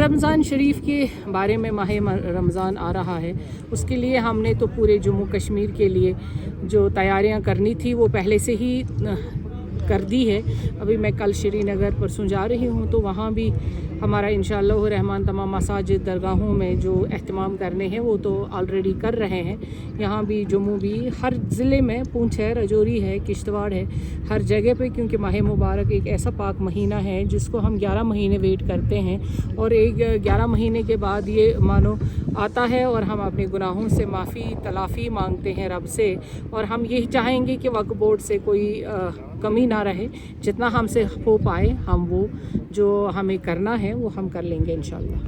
रमज़ान शरीफ के बारे में, माह रमज़ान आ रहा है, उसके लिए हमने तो पूरे जम्मू कश्मीर के लिए जो तैयारियां करनी थी वो पहले से ही कर दी है। अभी मैं कल श्रीनगर परसों जा रही हूँ, तो वहाँ भी हमारा इंशाअल्लाह रहमान तमाम मसाजिद दरगाहों में जो एहतमाम करने हैं वो तो ऑलरेडी कर रहे हैं। यहाँ भी जम्मू भी हर ज़िले में, पूंछ है, रजौरी है, किश्तवाड़ है, हर जगह पे, क्योंकि माह मुबारक एक ऐसा पाक महीना है जिसको हम 11 महीने वेट करते हैं, और एक 11 महीने के बाद ये मानो आता है और हम अपने गुनाहों से माफ़ी तलाफ़ी मांगते हैं रब से। और हम यही चाहेंगे कि वक्फ बोर्ड से कोई कमी ना रहे, जितना हमसे हो पाए हम वो जो हमें करना है वो हम कर लेंगे इंशाअल्लाह।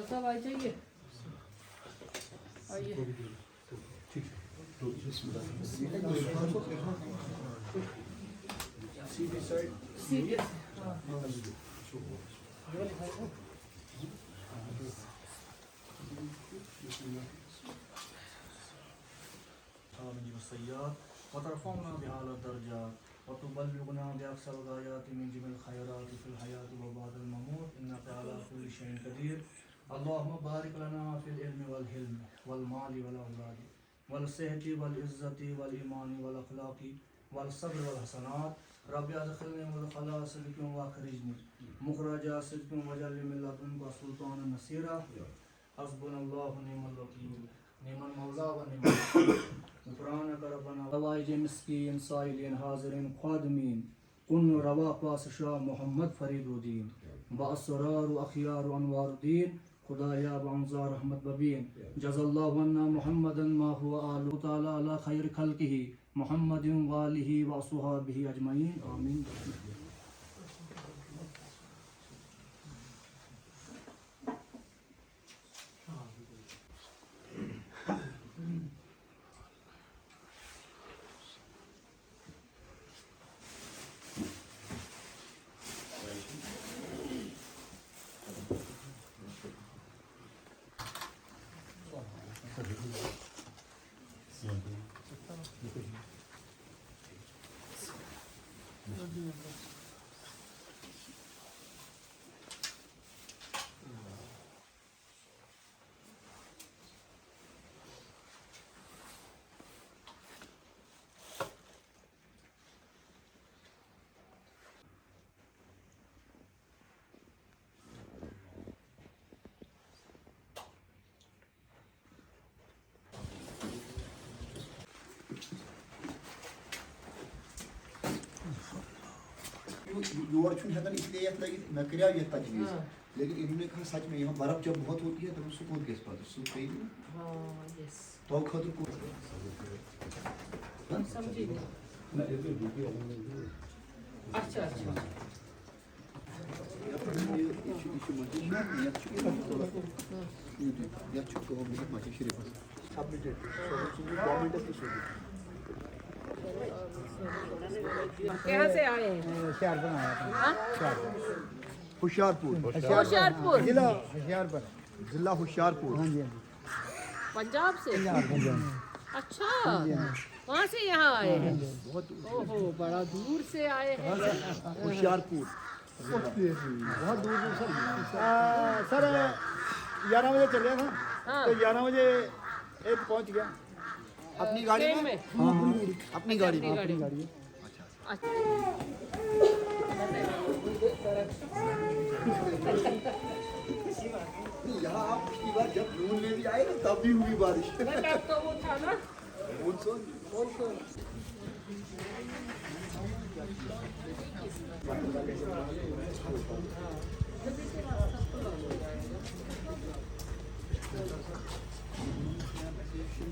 साहब आ जाइए, आइए। وترفعنا بأعلى الدرجات وتبلغنا بأقصى الغايات من جميع الخيرات في الحياة وبعد الممات إنك على كل شيء قدير. اللهم بارك لنا في العلم والحلم والمال والأولاد والصحة والعزة والإيمان والأخلاق والصبر والحسنات. رب ادخلني مدخل صدق واخرجني مخرج صدق واجعل لي من لدنك سلطانا نصيرا. حسبنا الله ونعم الوكيل نعم المولى ونعم النصير. غفرانك ربنا. روائج مسکین سائلین حاضرین خادمین کن روا پاسشاہ محمد فرید الدین باسرار و اخیار و انوار الدین خدایا بانزار رحمت ببین. جزا اللہ عنا محمدا ما هو آل تعالی علی خیر خلقہ محمد و آلہ و اصحابہ اجمعین آمین. یور چھُنہٕ ہٮ۪کان اس لیے یتھ لٔگِتھ مےٚ کریٛاو یتھ تجویٖز لیکن انہوں نے کہا سچ میں یہاں برف جب بہت ہوتی ہے تو سُہ کوٚت گژھِ پتہٕ سُہ پیٚیہِ نہٕ تو خٲطرٕ کوٚت اچھا اچھا یتھ چھُ کٲم لیکھِتھ مسجد شریفس سبمٹڈ گورمنٹس تہِ سوزُن. کہاں سے آئے ہیں؟ ہوشیار پور ہوشیار پور ضلع ہوشیار پور. پنجاب سے. اچھا وہاں سے یہاں آئے ہیں. اوہو بڑا دور سے آئے ہیں. ہوشیار پور بہت دور سر 11 بجے چل رہا تھا تو 11 بجے ایک پہنچ گیا اپنی گاڑی میں. اپنی گاڑی میں. یہاں آپ پچھلی بار جب جون میں بھی آئے نا تب بھی ہوئی بارش. تو وہ تھا نا مونسون.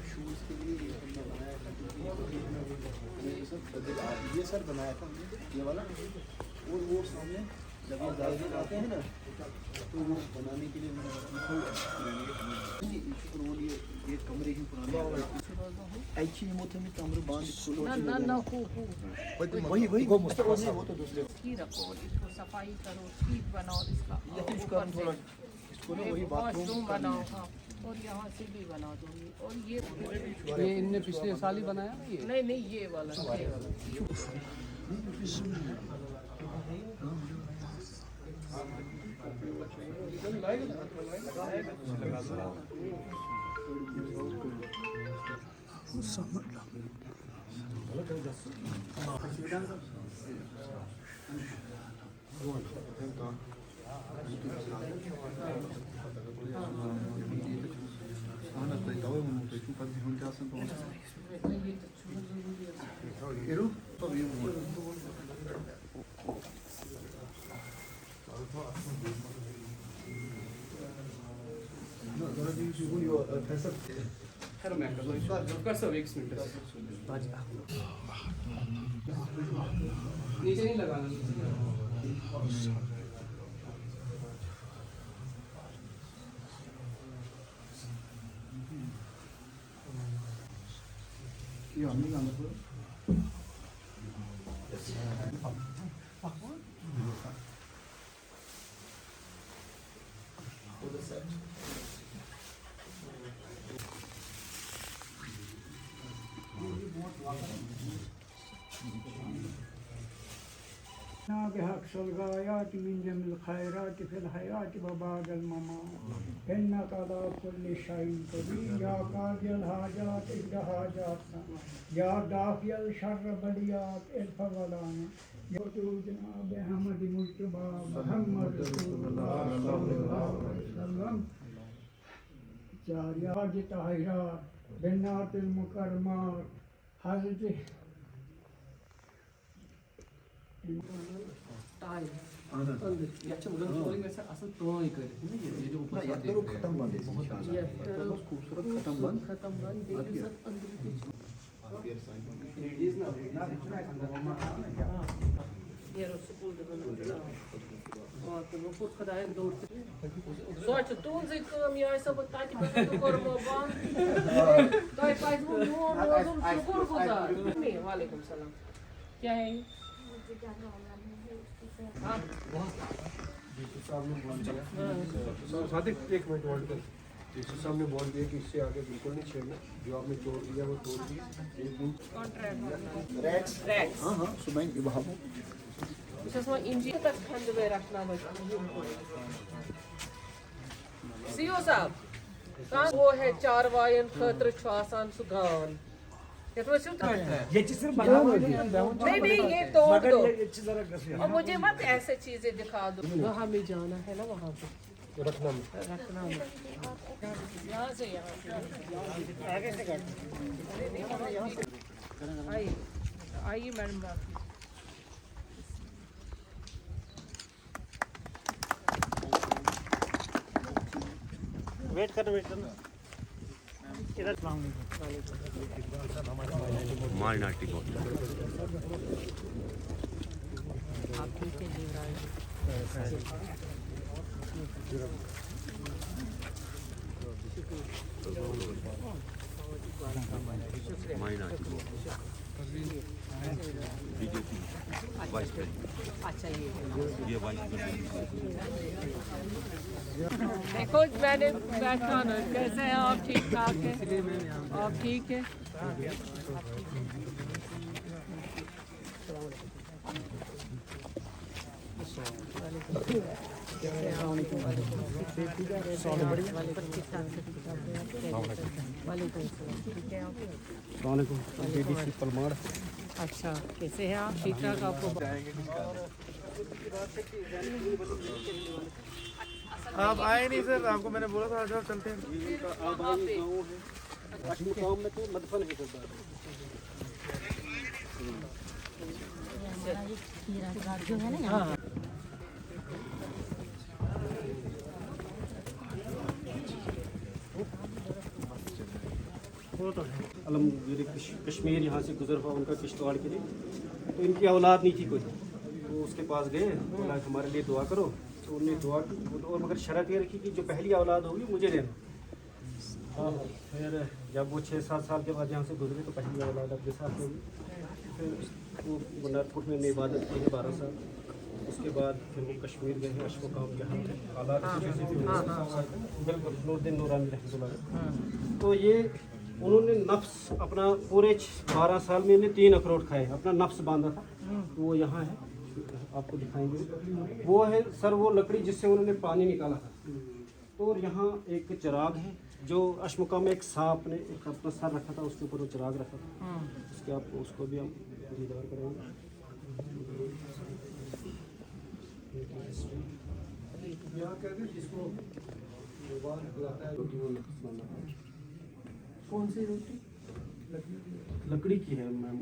शूज़ के लिए ये हमने बनाया था, ये सब ये सर बनाया था हमने, ये वाला। और वो सामने जब ये गाड़ी आते हैं ना, तो वो बनाने के लिए मैंने ये कमरे ही पुराने अच्छी हिम्मत में कमरे बांध वही वही वो तो दूसरे ठीक रखो, इसको सफाई करो, ठीक बनाओ इसका, थोड़ा इसको ना वही वॉशरूम बनाओ, हाँ, और यहाँ से भी बना दो ये। और ये इनने पिछले साल ही बनाया ना ये? नहीं नहीं, ये वाला नीचे नहीं लगाना। بحق الغايات من جميع الخيرات في الحياة وبعد الممات إنك على كل شيء قدير يا قاضي الحاجات اقض حاجاتنا يا دافع الشر بليات ارفع بلانا يا جناب احمد مجتبى محمد رسول الله صلى الله عليه وسلم جاریات طاہرات بنات المکرمات حضرت ختم بند خوبصورت ختم بند Soort toen ze kwam, jij zou het tijdje bij de kormo van. Daar is hij gewoon zo'n kormo daar. Nee, walaikum salam. क्या है सादिक एक मिनट होल्ड कर। डीसी साहब ने बोल दिया कि इससे आगे बिल्कुल नहीं छेड़ना, जो आपने तोड़ दिया वो तोड़ दिया। एक दिन رैکس Rechts. ہاں ہاں صبح وہاں Dus dat is maar in die dat gaan we raken naar zie je zo dan wo है चार वायन खतर छासान सुगान ये तो सिर्फ یہ چیز صرف بنا ہوا ہے नहीं ये तोड़ दो یہ چیز ذرا کسی और मुझे मत ऐसे चीजें दिखा दो वहाँ में जाना है ना वहाँ पे रखना में रखना में यहाँ से آگے سے کٹ आइए आइए मैडम बात ویٹ کرنا ادھر السلام مالناٹی بہت आप ठीक है जीवराज مالناٹی بہت بی جے پی وائس پریزیڈنٹ अच्छा یہ وائس پریزیڈنٹ देखो मैंने बैठा ना कैसे हैं आप ठीक ठाक हैं आप ठीक है अच्छा कैसे हैं आप ठीक ठाक आपको آپ آئے نہیں سر آپ کو میں نے بولا تھا آجاؤ چلتے ہیں مقام میں تو مدفن ہے अलम कश्मीर यहाँ से गुजर हुआ उनका किश्तवाड़ के लिए, तो इनकी औलाद नहीं थी कोई, तो उसके पास गए, बोला हमारे लिए दुआ करो, तो उन्होंने दुआ की, और मगर शर्त ये रखी कि जो पहली औलाद होगी मुझे देना। हाँ, फिर जब वो 6-7 साल के बाद यहाँ से गुजरे तो पहली औलाद अपने साथ होगी। फिर वो नरपुर में इबादत की है 12 साल, उसके बाद फिर वो कश्मीर गए हैं, अशफाक़ जहाँ हालात बिल्कुल नूरुद्दीन नूरानी रहमतुल्लाह। तो ये उन्होंने नफ्स अपना पूरे 12 साल में इन्हें 3 अखरोट खाए, अपना नफ्स बांधा था, तो वो यहाँ है, आपको दिखाएंगे। वो है सर वो लकड़ी जिससे उन्होंने पानी निकाला था। तो और यहाँ एक चिराग है जो अशमुका में एक सांप ने एक अपना सर रखा था, उसके ऊपर वो चिराग रखा था, उसके आपको उसको भी हम दीदार करेंगे। यहाँ कहते हैं जिसको जुबान बुलाता है रोटी वो नफ्स बांधा है। कौन सी रोटी? लकड़ी की है मैम।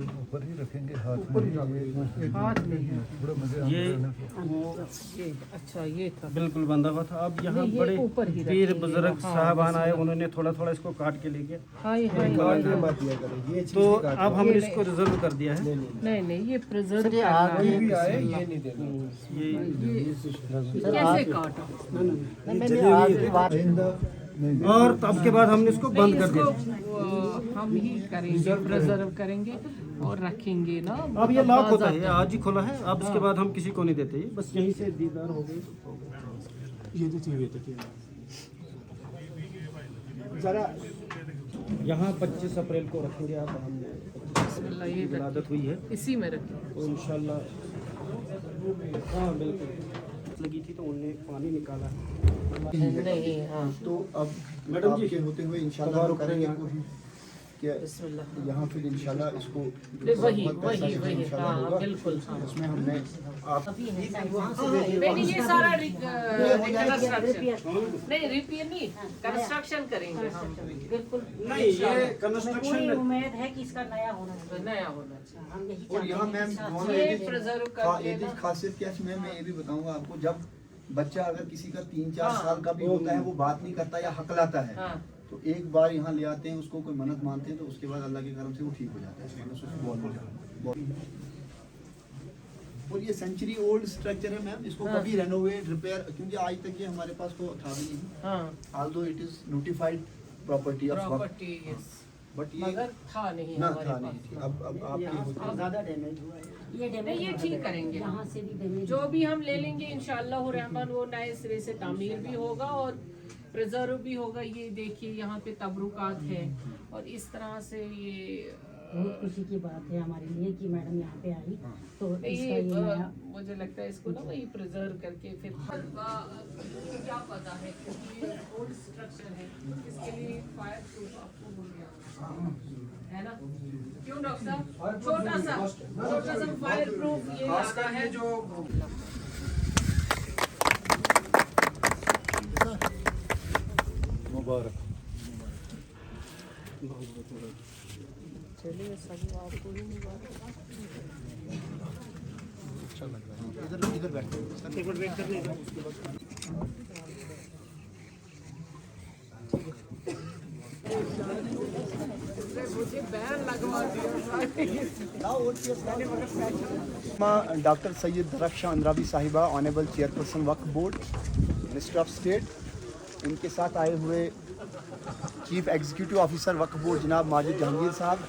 ऊपर ही रखेंगे, हाथ हाथ में है। ये वो ये अच्छा ये था बिल्कुल बंधा हुआ था। अब यहाँ नहीं, ये बड़े ऊपर ही पीर रखेंगे। बुजुर्ग हाँ, साहबान आए, उन्होंने थोड़ा थोड़ा इसको काट के ले गया। हाय हाय तो अब हमने इसको रिजर्व कर दिया है। नहीं नहीं ये प्रिजर्व भी आए ये नहीं देना। कैसे काटा? और तब के बाद हमने इसको बंद कर दिया। हम ही करेंगे, प्रिजर्व करेंगे और रखेंगे ना। अब ये लॉक होता है, आज ही खुला है, अब इसके बाद हम किसी को नहीं देते, बस यहीं से दीदार हो गई। ये जो चाहिए जरा यहाँ 25 अप्रैल को रखेंगे आप, हमने 25 ये की आदत हुई है, इसी में रखें। तो इंशाल्लाह हाँ बिल्कुल लगी थी तो उनने पानी निकाला। नहीं हाँ तो अब मैडम जी आपके होते हुए इंशाल्लाह हम करेंगे कोशिश कि यहाँ फिर इंशाल्लाह इसको वही वही वही हाँ बिल्कुल हाँ। उसमें हमने आप नहीं ये सारा कंस्ट्रक्शन नहीं रिपेयर नहीं कंस्ट्रक्शन करेंगे हम बिल्कुल नहीं, ये कंस्ट्रक्शन उम्मीद है कि इसका नया होना चाहिए। नया होना चाहिए। हम यही और यहाँ मैम दोनों ये एक प्रिजर्व ही कर खासियत क्या है मैं ये भी बताऊंगा आपको, जब बच्चा अगर किसी का 3-4 साल का भी होता है वो बात नहीं करता या हकलाता है, हाँ तो एक बार यहाँ ले आते हैं उसको कोई मन्नत मानते हैं तो उसके बाद अल्लाह के करम से वो ठीक हो जाता है। और ये सेंचुरी ओल्ड स्ट्रक्चर है मैम, इसको कभी रेनोवेट रिपेयर, क्योंकि आज तक ये हमारे पास तो था भी नहीं, हाँ although it is notified property of वक्त, प्रॉपर्टी यस बट ये मगर था नहीं ना हमारे था पास। नहीं थी। अब आपके होते हैं। ज़्यादा डैमेज हुआ है। ये डैमेज नहीं ये ठीक करेंगे यहाँ से भी डैमेज जो भी हम ले लेंगे इंशाअल्लाह रहमान वो नए सिरे से तामीर भी होगा और प्रिजर्व भी होगा। ये देखिए यहाँ पे तबरुकात है और इस तरह से ये बहुत खुशी की बात है हमारे लिए कि मैडम यहाँ पे आई तो इसका ये ये नया मुझे लगता है इसको ना वही प्रिजर्व करके फिर क्या पता है क्योंकि ये ओल्ड स्ट्रक्चर है इसके लिए फायर प्रूफ आपको हो गया है ना, क्यों डॉक्टर साहब? छोटा सा फायर प्रूफ ये आता है जो मुबारक। चलिए सभी आपको ही मुबारक। इधर इधर बैठो सर, एक मिनट वेट कर लीजिए उसके बाद मुझे बैन लगवा दिया। डॉक्टर सैयद दरख्शां अंद्राबी साहिबा, honourable chairperson Waqf board, minister of state, उनके साथ आए हुए चीफ एग्जीक्यूटिव ऑफिसर वक्फ बोर्ड जनाब माजिद जहांगीर साहब,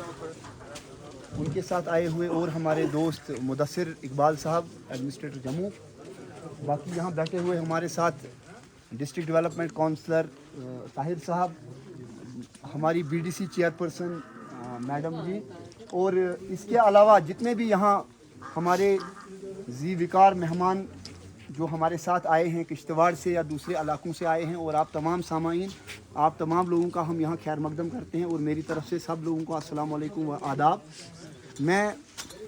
उनके साथ आए हुए और हमारे दोस्त मुदस्सिर इकबाल साहब एडमिनिस्ट्रेटर जम्मू, बाकी यहाँ बैठे हुए हमारे साथ डिस्ट्रिक्ट डेवलपमेंट काउंसलर ताहिर साहब, हमारी बीडीसी चेयरपर्सन मैडम जी, और इसके अलावा जितने भी यहाँ हमारे जी विकार मेहमान जो हमारे साथ आए हैं किश्तवाड़ से या दूसरे इलाकों से आए हैं, और आप तमाम सामाईन, आप तमाम लोगों का हम यहाँ खैर मकदम करते हैं और मेरी तरफ से सब लोगों को अस्सलाम वालेकुम व आदाब। मैं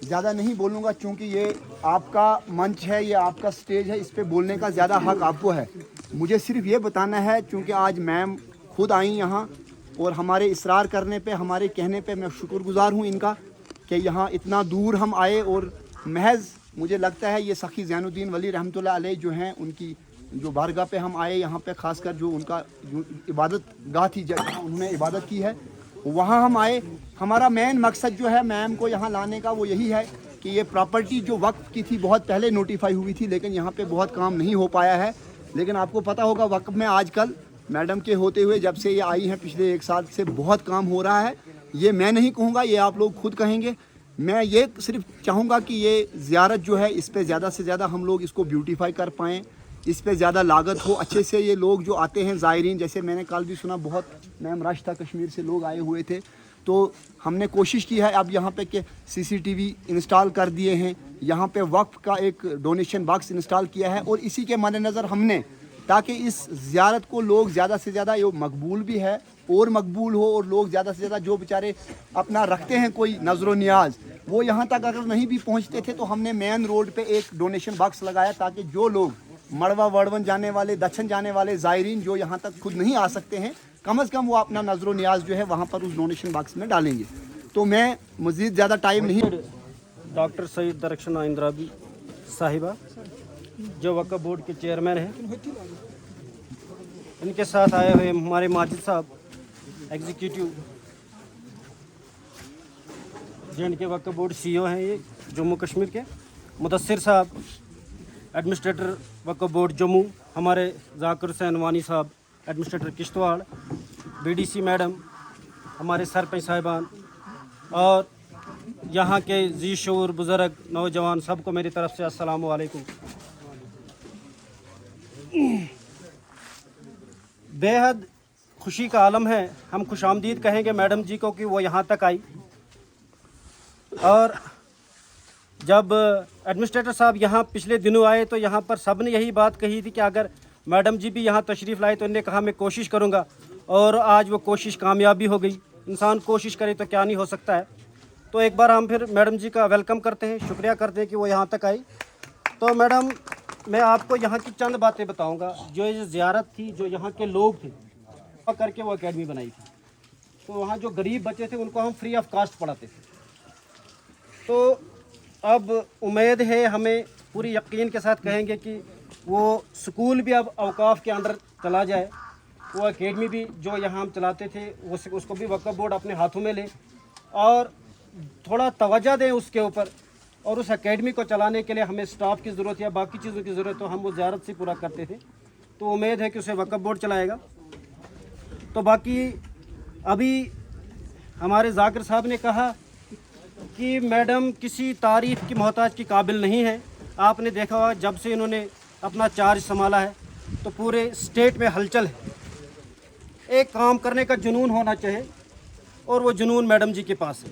ज़्यादा नहीं बोलूँगा क्योंकि ये आपका मंच है, ये आपका स्टेज है, इस पे बोलने का ज़्यादा हक आपको है, मुझे सिर्फ ये बताना है, चूँकि आज मैम खुद आई यहाँ और हमारे इसरार करने पे, हमारे कहने पे मैं शुक्रगुजार हूँ इनका कि यहाँ इतना दूर हम आए, और महज मुझे लगता है ये सखी ज़ैनुद्दीन वली रहमतुल्लाह अलैह जो हैं, उनकी जो बारगाह पे हम आए यहाँ पे, ख़ासकर जो उनका जो इबादत गाह थी जहाँ उन्होंने इबादत की है, वहाँ हम आए। हमारा मेन मकसद जो है मैम को यहाँ लाने का वो यही है कि ये प्रॉपर्टी जो वक्फ की थी बहुत पहले नोटिफाई हुई थी, लेकिन यहाँ पे बहुत काम नहीं हो पाया है। लेकिन आपको पता होगा वक्फ में आजकल मैडम के होते हुए जब से ये आई हैं पिछले 1 साल से बहुत काम हो रहा है। ये मैं नहीं कहूँगा, ये आप लोग खुद कहेंगे। मैं ये सिर्फ चाहूँगा कि ये ज़ियारत जो है इस पे ज़्यादा से ज़्यादा हम लोग इसको ब्यूटीफाई कर पाएँ, इस पे ज़्यादा लागत हो, अच्छे से ये लोग जो आते हैं ज़ायरीन, जैसे मैंने कल भी सुना बहुत मैम रश था, कश्मीर से लोग आए हुए थे, तो हमने कोशिश की है अब यहाँ पे कि CCTV इंस्टॉल कर दिए हैं, यहाँ पे वक्फ का एक डोनेशन बॉक्स इंस्टॉल किया है, और इसी के मद्देनज़र हमने, ताकि इस ज़ियारत को लोग ज़्यादा से ज़्यादा, ये मकबूल भी है और मकबूल हो, और लोग ज़्यादा से ज़्यादा जो बेचारे अपना रखते हैं कोई नज़र व नियाज, वो यहाँ तक अगर नहीं भी पहुँचते थे तो हमने मेन रोड पे एक डोनेशन बॉक्स लगाया, ताकि जो लोग मड़वा वड़वन जाने वाले, दक्षिण जाने वाले ज़ायरीन जो यहाँ तक खुद नहीं आ सकते हैं, कम से कम वो अपना नज़र व नियाज जो है वहाँ पर उस डोनेशन बॉक्स में डालेंगे। तो मैं मज़ीद ज़्यादा टाइम नहीं। डॉक्टर सईद दरख्शन इंद्राबी साहिबा जो वक्फ बोर्ड के चेयरमैन हैं, इनके साथ आए हुए हमारे माजिद साहब एग्जीक्यूटिव J&K वक्फ बोर्ड CEO हैं ये जम्मू कश्मीर के, मुदस्सिर साहब एडमिनिस्ट्रेटर वक्फ बोर्ड जम्मू, हमारे जाकिर हुसैन वानी साहब एडमिनिस्ट्रेटर किश्तवाड़, BDC मैडम, हमारे सरपंच साहिबान, और यहाँ के जी शऊर बुज़ुर्ग नौजवान, सबको मेरी तरफ से अस्सलामु अलैकुम। बेहद खुशी का आलम है, हम खुशामदीद कहेंगे मैडम जी को कि वो यहाँ तक आई। और जब एडमिनिस्ट्रेटर साहब यहाँ पिछले दिनों आए तो यहाँ पर सब ने यही बात कही थी कि अगर मैडम जी भी यहाँ तशरीफ़ लाए, तो इन्होंने कहा मैं कोशिश करूँगा, और आज वो कोशिश कामयाबी हो गई। इंसान कोशिश करे तो क्या नहीं हो सकता है। तो एक बार हम फिर मैडम जी का वेलकम करते हैं, शुक्रिया करते हैं कि वो यहाँ तक आई। तो मैडम, मैं आपको यहाँ की चंद बातें बताऊँगा। जो ये ज़ियारत थी, जो यहाँ के लोग थे करके वो एकेडमी बनाई थी, तो वहाँ जो गरीब बच्चे थे उनको हम फ्री ऑफ कास्ट पढ़ाते थे। तो अब उम्मीद है, हमें पूरी यकीन के साथ कहेंगे कि वो स्कूल भी अब औकाफ के अंडर चला जाए, वो एकेडमी भी जो यहाँ हम चलाते थे उसको भी वक्फ बोर्ड अपने हाथों में ले और थोड़ा तवज्जो दें उसके ऊपर। और उस एकेडमी को चलाने के लिए हमें स्टाफ की ज़रूरत या बाकी चीज़ों की ज़रूरत, तो हम वो ज़ियारत से पूरा करते थे। तो उम्मीद है कि उसे वक्फ बोर्ड चलाएगा। तो बाकी अभी हमारे जाकिर साहब ने कहा कि मैडम किसी तारीफ़ की मोहताज की काबिल नहीं है। आपने देखा होगा जब से इन्होंने अपना चार्ज संभाला है तो पूरे स्टेट में हलचल है। एक काम करने का जुनून होना चाहिए और वो जुनून मैडम जी के पास है।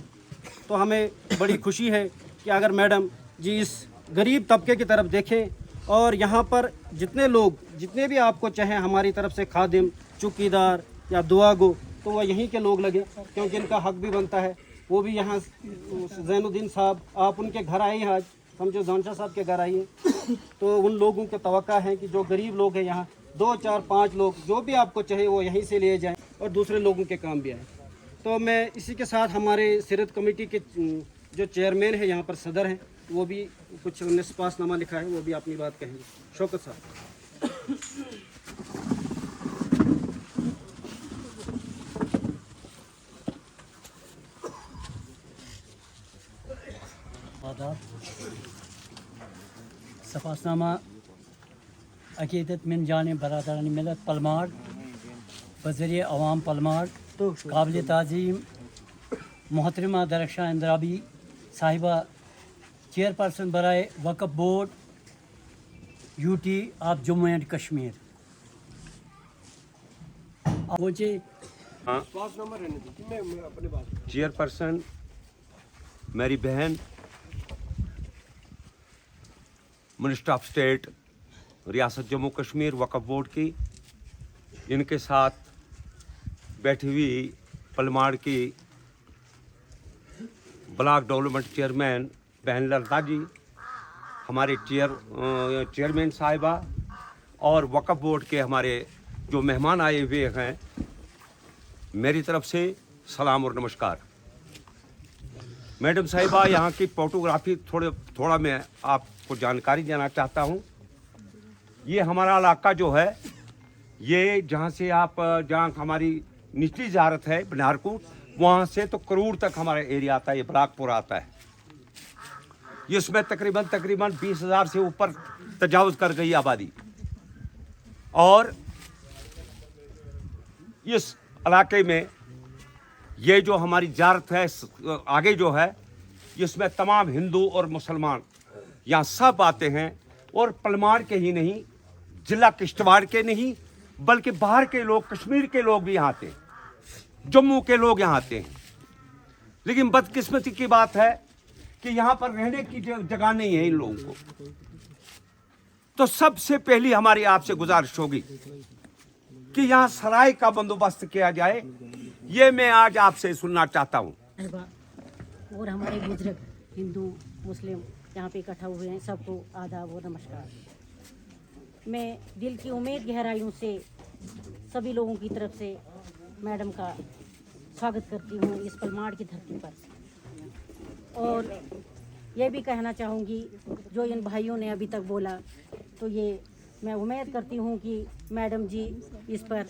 तो हमें बड़ी खुशी है कि अगर मैडम जी इस गरीब तबके की तरफ देखें और यहाँ पर जितने लोग, जितने भी आपको चाहें हमारी तरफ से खादिम, चौकीदार या दुआ गो, तो वह यहीं के लोग लगे, क्योंकि इनका हक भी बनता है। वो भी यहाँ ज़ैनुद्दीन साहब, आप उनके घर आए हैं, आज समझो जानशाह साहब के घर आई हैं, तो उन लोगों को तवक्का है कि जो गरीब लोग हैं यहाँ 2, 4, 5 लोग जो भी आपको चाहिए वो यहीं से लिए जाएं और दूसरे लोगों के काम भी आए। तो मैं इसी के साथ हमारे सीरत कमेटी के जो चेयरमैन हैं, यहाँ पर सदर हैं, वो भी कुछ उन्हें सपासनामा लिखा है, वो भी अपनी बात कहेंगे। शौकत साहब। सफासनामा अकीदत मिन जाने बरादरानी मिलत पलमार वज़ीर अवाम पलमार काबिल ताज़ीम मोहतरमा दरख्शां इंद्राबी साहिबा चेयरपर्सन बराए Waqf board UT of Jammu and Kashmir. Chairperson मेरी बहन मिनिस्टर ऑफ स्टेट रियासत जम्मू कश्मीर वक्फ बोर्ड की, इनके साथ बैठी हुई पलमाड़ की ब्लॉक डेवलपमेंट चेयरमैन बहन लता जी, हमारे चेयरमैन साहिबा और वक्फ बोर्ड के हमारे जो मेहमान आए हुए हैं, मेरी तरफ से सलाम और नमस्कार। मैडम साहिबा, यहाँ की फोटोग्राफी थोड़ा मैं आपको जानकारी देना चाहता हूँ। ये हमारा इलाका जो है, ये जहाँ हमारी निचली ज़ियारत है बनारकोट, वहाँ से तो करूर तक हमारा एरिया आता है, ये ब्लाकपुर आता है। इसमें तकरीबन 20,000 से ऊपर तजावुज़ कर गई आबादी। और इस इलाके में ये जो हमारी ज़ियारत है आगे जो है, इसमें तमाम हिंदू और मुसलमान यहाँ सब आते हैं। और पलमार के ही नहीं, ज़िला किश्तवाड़ के नहीं, बल्कि बाहर के लोग, कश्मीर के लोग भी यहाँ आते हैं, जम्मू के लोग यहाँ आते हैं। लेकिन बदकिस्मती की बात है कि यहाँ पर रहने की जगह नहीं है इन लोगों को। तो सबसे पहली हमारी आपसे गुजारिश होगी कि यहाँ सराय का बंदोबस्त किया जाए। ये मैं आज आपसे सुनना चाहता हूँ। और हमारे बुजुर्ग हिंदू मुस्लिम यहाँ पे इकट्ठा हुए हैं, सबको आदाब और नमस्कार। मैं दिल की उम्मीद गहराइयों से सभी लोगों की तरफ से मैडम का स्वागत करती हूँ इस पलमाड़ की धरती पर। और ये भी कहना चाहूँगी, जो इन भाइयों ने अभी तक बोला, तो ये मैं उम्मीद करती हूँ कि मैडम जी इस पर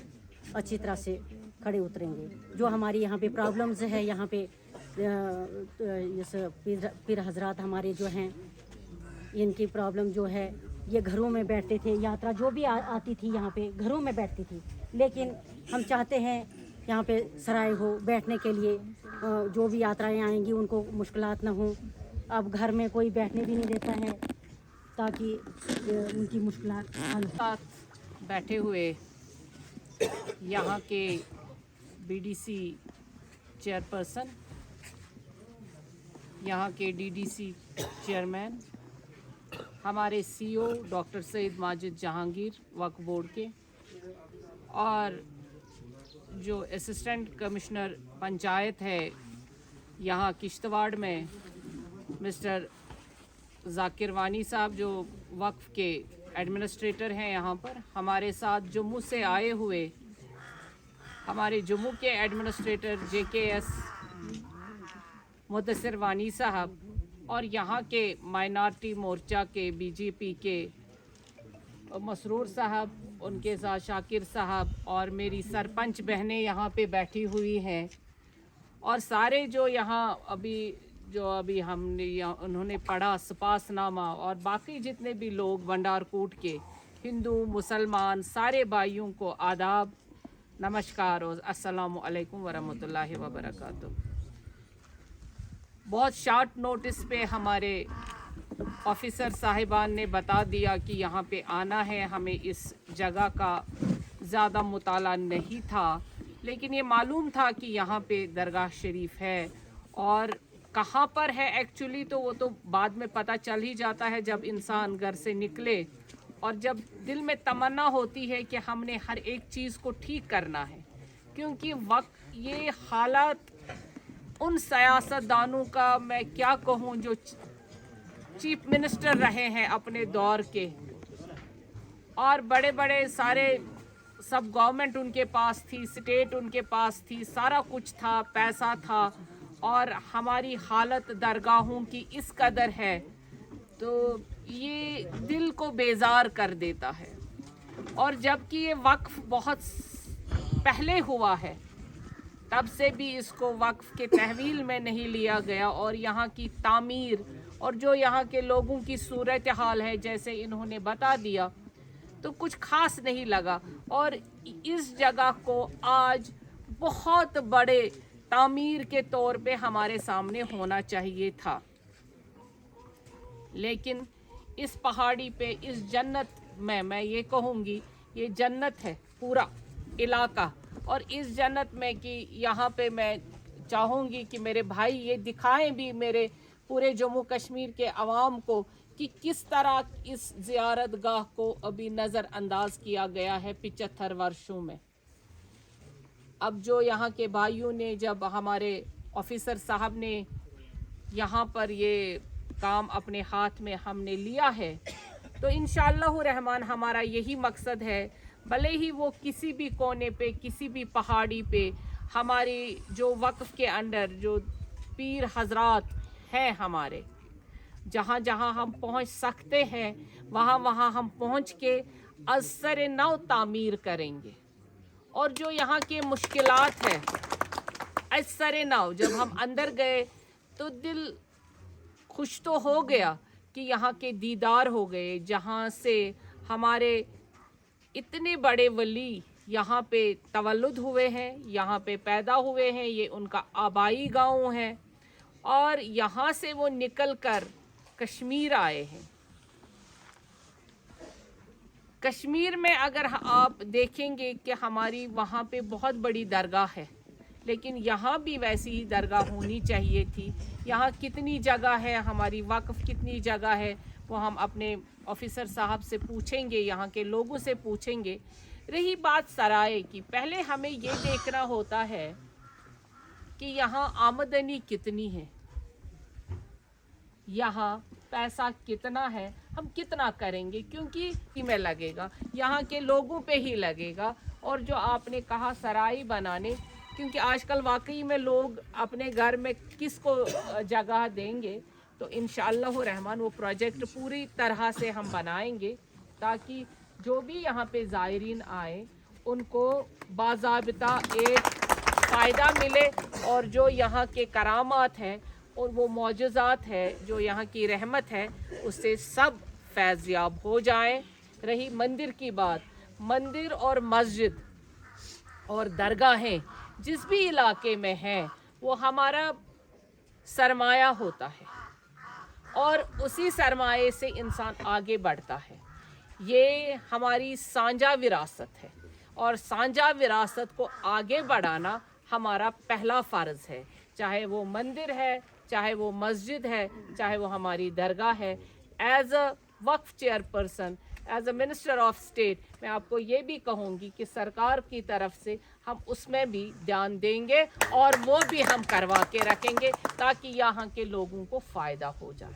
अच्छी तरह से खड़े उतरेंगे। जो हमारी यहाँ पे प्रॉब्लम्स है, यहाँ पे इस पीर हजरात हमारे जो हैं, इनकी प्रॉब्लम जो है, ये घरों में बैठते थे। यात्रा जो भी आती थी यहाँ पे घरों में बैठती थी, लेकिन हम चाहते हैं यहाँ पे सराय हो बैठने के लिए। जो भी यात्राएं आएंगी उनको मुश्किलात ना हो। अब घर में कोई बैठने भी नहीं देता है, ताकि उनकी मुश्किलात हल हो। साथ बैठे हुए यहाँ के बीडीसी चेयरपर्सन, यहाँ के डीडीसी चेयरमैन, हमारे सीईओ डॉक्टर सईद माजिद जहांगीर वक्फ बोर्ड के, और जो असिस्टेंट कमिश्नर पंचायत है यहाँ किश्तवाड़ में, मिस्टर जाकिर वानी साहब, जो वक्फ के एडमिनिस्ट्रेटर हैं यहाँ पर। हमारे साथ जम्मू से आए हुए हमारे जम्मू के एडमिनिस्ट्रेटर JKS मुदस्सिर वानी साहब, और यहाँ के माइनॉरिटी मोर्चा के BJP के मसरूर साहब, उनके साथ शाकिर साहब, और मेरी सरपंच बहनें यहाँ पे बैठी हुई हैं। और सारे जो यहाँ अभी हमने उन्होंने पढ़ा सपासनामा, और बाकी जितने भी लोग भंडारकोट के हिंदू मुसलमान सारे भाइयों को आदाब, नमस्कार और अस्सलामु अलैकुम वरहमतुल्लाहि वबरकातुहू। बहुत शॉर्ट नोटिस पे हमारे ऑफिसर साहिबान ने बता दिया कि यहाँ पे आना है। हमें इस जगह का ज़्यादा मुताला नहीं था, लेकिन ये मालूम था कि यहाँ पे दरगाह शरीफ है, और कहाँ पर है एक्चुअली तो वो तो बाद में पता चल ही जाता है जब इंसान घर से निकले। और जब दिल में तमन्ना होती है कि हमने हर एक चीज़ को ठीक करना है, क्योंकि वक्त ये हालात उन सियासतदानों का मैं क्या कहूँ जो चीफ मिनिस्टर रहे हैं अपने दौर के, और बड़े बड़े सारे सब गवर्नमेंट उनके पास थी, स्टेट उनके पास थी, सारा कुछ था, पैसा था, और हमारी हालत दरगाहों की इस कदर है तो ये दिल को बेजार कर देता है। और जबकि ये वक्फ बहुत पहले हुआ है, तब से भी इसको वक्फ के तहवील में नहीं लिया गया, और यहाँ की तामीर और जो यहाँ के लोगों की सूरत हाल है जैसे इन्होंने बता दिया, तो कुछ खास नहीं लगा। और इस जगह को आज बहुत बड़े तामीर के तौर पे हमारे सामने होना चाहिए था, लेकिन इस पहाड़ी पे, इस जन्नत में, मैं ये कहूँगी ये जन्नत है पूरा इलाका, और इस जन्नत में कि यहाँ पे मैं चाहूँगी कि मेरे भाई ये दिखाएं भी मेरे पूरे जम्मू कश्मीर के अवाम को कि किस तरह इस ज़ियारत गाह को अभी नज़रअंदाज किया गया है 75 वर्षों में। अब जो यहाँ के भाइयों ने, जब हमारे ऑफिसर साहब ने यहाँ पर ये काम अपने हाथ में हमने लिया है, تو انشاءاللہ رحمان ہمارا یہی مقصد ہے، بھلے ہی وہ کسی بھی کونے پہ، کسی بھی پہاڑی پہ، ہماری جو وقف کے انڈر جو پیر حضرات ہیں ہمارے، جہاں جہاں ہم پہنچ سکتے ہیں وہاں وہاں ہم پہنچ کے از سر نو تعمیر کریں گے. اور جو یہاں کے مشکلات ہیں از سر نو، جب ہم اندر گئے تو دل خوش تو ہو گیا کہ یہاں کے دیدار ہو گئے، جہاں سے ہمارے اتنے بڑے ولی یہاں پہ تولد ہوئے ہیں، یہاں پہ پیدا ہوئے ہیں، یہ ان کا آبائی گاؤں ہے، اور یہاں سے وہ نکل کر کشمیر آئے ہیں. کشمیر میں اگر آپ دیکھیں گے کہ ہماری وہاں پہ بہت بڑی درگاہ ہے، لیکن یہاں بھی ویسی درگاہ ہونی چاہیے تھی. یہاں کتنی جگہ ہے، ہماری وقف کتنی جگہ ہے، وہ ہم اپنے آفیسر صاحب سے پوچھیں گے، یہاں کے لوگوں سے پوچھیں گے. رہی بات سرائے کی، پہلے ہمیں یہ دیکھنا ہوتا ہے کہ یہاں آمدنی کتنی ہے، یہاں پیسہ کتنا ہے، ہم کتنا کریں گے، کیونکہ میں لگے گا، یہاں کے لوگوں پہ ہی لگے گا. اور جو آپ نے کہا سرائی بنانے، کیونکہ آج کل واقعی میں لوگ اپنے گھر میں کس کو جگہ دیں گے، تو انشاءاللہ رحمان وہ پروجیکٹ پوری طرح سے ہم بنائیں گے تاکہ جو بھی یہاں پہ زائرین آئیں ان کو باضابطہ ایک فائدہ ملے، اور جو یہاں کے کرامات ہیں اور وہ معجزات ہے، جو یہاں کی رحمت ہے، اس سے سب فیض یاب ہو جائیں. رہی مندر کی بات، مندر اور مسجد اور درگاہیں جس بھی علاقے میں ہیں وہ ہمارا سرمایہ ہوتا ہے، اور اسی سرمایے سے انسان آگے بڑھتا ہے. یہ ہماری سانجہ وراثت ہے، اور سانجہ وراثت کو آگے بڑھانا ہمارا پہلا فرض ہے، چاہے وہ مندر ہے، چاہے وہ مسجد ہے، چاہے وہ ہماری درگاہ ہے. ایز اے وقف chair person, as a minister of state, میں آپ کو یہ بھی کہوں گی کہ سرکار کی طرف سے ہم اس میں بھی دھیان دیں گے، اور وہ بھی ہم کروا کے رکھیں گے تاکہ یہاں کے لوگوں کو فائدہ ہو جائے.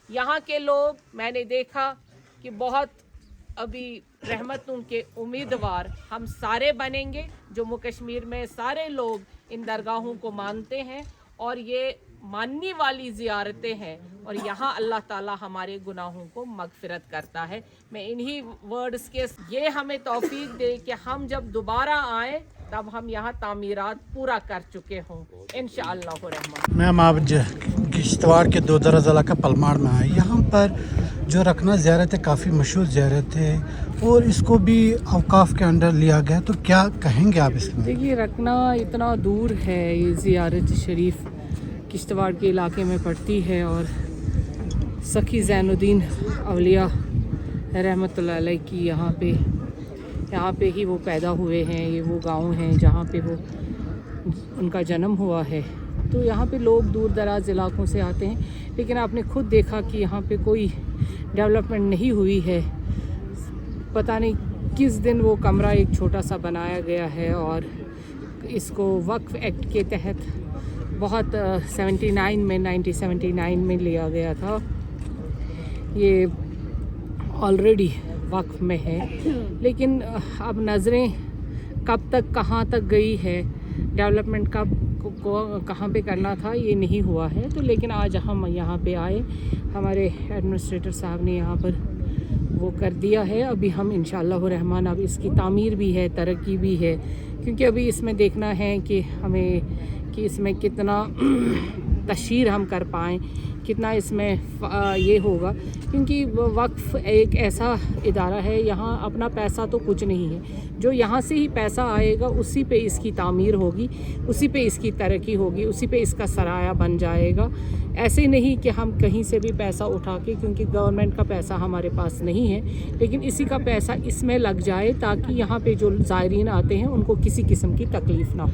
یہاں کے لوگ میں نے دیکھا کہ بہت ابھی رحمتوں کے امیدوار ہم سارے بنیں گے. جموں کشمیر میں سارے لوگ ان درگاہوں کو مانتے ہیں، اور یہ ماننے والی زیارتیں ہیں، اور یہاں اللہ تعالی ہمارے گناہوں کو مغفرت کرتا ہے. میں انہی ورڈز کے یہ ہمیں توفیق دے کہ ہم جب دوبارہ آئیں تب ہم یہاں تعمیرات پورا کر چکے ہوں انشاءاللہ الرحمن. میم آپ کشتواڑ کے دودھرا ضلع کا پلماڑ میں آئے، یہاں پر جو رکھنا زیارت ہے کافی مشہور زیارت ہے، اور اس کو بھی اوقاف کے انڈر لیا گیا، تو کیا کہیں گے آپ اس میں؟ دیکھیے رکھنا اتنا دور ہے، یہ زیارت شریف کشتواڑ کے علاقے میں پڑتی ہے، اور سخی زین الدین اولیاء رحمۃ اللہ علیہ کی یہاں پہ ہی وہ پیدا ہوئے ہیں. یہ وہ گاؤں ہیں جہاں پہ وہ ان کا جنم ہوا ہے. تو یہاں پہ لوگ دور دراز علاقوں سے آتے ہیں، لیکن آپ نے خود دیکھا کہ یہاں پہ کوئی ڈیولپمنٹ نہیں ہوئی ہے. پتہ نہیں کس دن وہ کمرہ ایک چھوٹا سا بنایا گیا ہے، اور اس کو وقف ایکٹ کے تحت بہت 1979 میں لیا گیا تھا. یہ آلریڈی وقف میں ہے، لیکن اب نظریں کب تک کہاں تک گئی ہے، ڈیولپمنٹ کہاں پہ کرنا تھا یہ نہیں ہوا ہے. تو لیکن آج ہم یہاں پہ آئے، ہمارے ایڈمنسٹریٹر صاحب نے یہاں پر وہ کر دیا ہے. ابھی ہم انشاءاللہ الرحمن اب اس کی تعمیر بھی ہے، ترقی بھی ہے، کیونکہ ابھی اس میں دیکھنا ہے کہ ہمیں کہ اس میں کتنا تشہیر ہم کر پائیں، کتنا اس میں یہ ہوگا، کیونکہ وقف ایک ایسا ادارہ ہے، یہاں اپنا پیسہ تو کچھ نہیں ہے. جو یہاں سے ہی پیسہ آئے گا اسی پہ اس کی تعمیر ہوگی، اسی پہ اس کی ترقی ہوگی، اسی پہ اس کا سرایہ بن جائے گا. ایسے نہیں کہ ہم کہیں سے بھی پیسہ اٹھا کے، کیونکہ گورنمنٹ کا پیسہ ہمارے پاس نہیں ہے، لیکن اسی کا پیسہ اس میں لگ جائے تاکہ یہاں پہ جو زائرین آتے ہیں ان کو کسی قسم کی تکلیف نہ ہو.